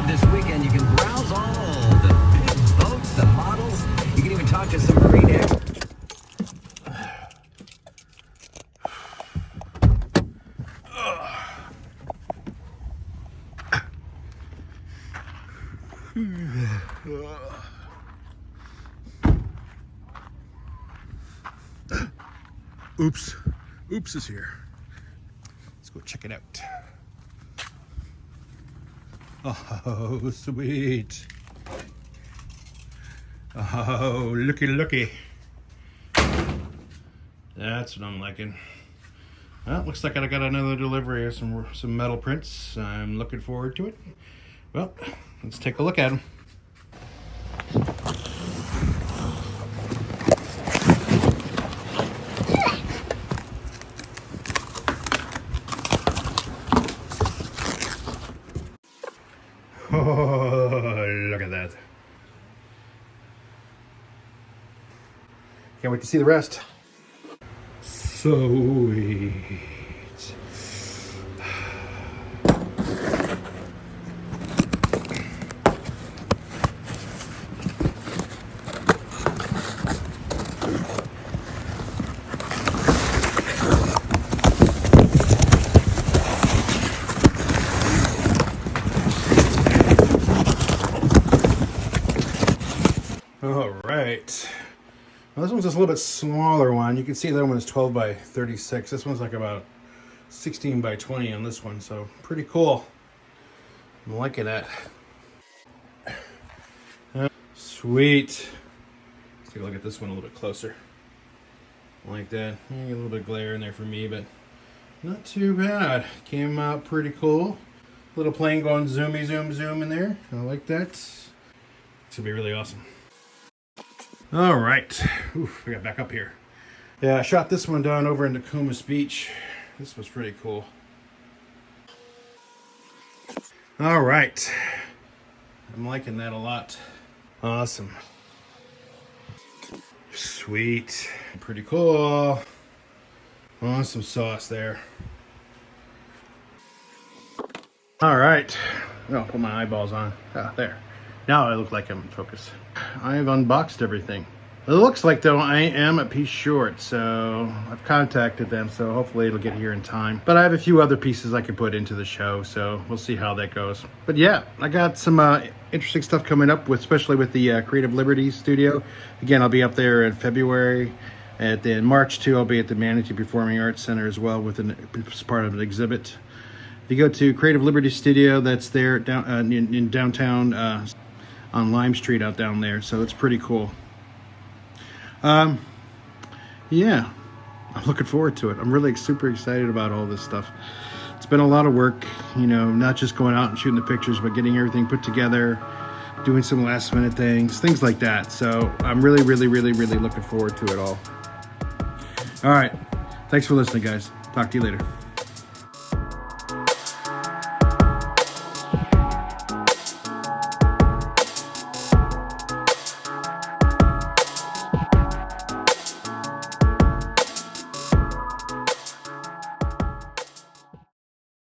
this weekend. You can browse all the big boats, the models. You can even talk to some marine experts. Oops is here. Let's go check it out. Oh, sweet. Oh, looky. That's what I'm liking. Well, looks like I got another delivery of some metal prints. I'm looking forward to it. Well, let's take a look at them. Oh, look at that. Can't wait to see the rest. Sweet. All right. Well, this one's just a little bit smaller one. You can see that one is 12 by 36. This one's like about 16 by 20 on this one, so pretty cool. I'm liking that. Sweet. Let's take a look at this one a little bit closer. Like that. A little bit of glare in there for me, but not too bad. Came out pretty cool. Little plane going zoomy zoom in there. I like that. It's gonna be really awesome. All right, oof, we got back up here. Yeah, I shot this one down over in Nokomis Beach. This was pretty cool. All right, I'm liking that a lot. Awesome. Sweet, pretty cool. Awesome sauce there. All right, I'll put my eyeballs on. Ah, there. Now I look like I'm in focus. I've unboxed everything. It looks like, though, I am a piece short, so I've contacted them, so hopefully it'll get here in time. But I have a few other pieces I can put into the show, so we'll see how that goes. But yeah, I got some interesting stuff coming up, especially with the Creative Liberties studio. Again, I'll be up there in February. In March, too, I'll be at the Manatee Performing Arts Center as well, as part of an exhibit. If you go to Creative Liberties Studio, that's there down in downtown on Lime Street out down there, so it's pretty cool. Yeah, I'm looking forward to it. I'm really super excited about all this stuff. It's been a lot of work, you know, not just going out and shooting the pictures, but getting everything put together, doing some last minute things like that. So I'm really looking forward to it all. All right, thanks for listening, guys. Talk to you later.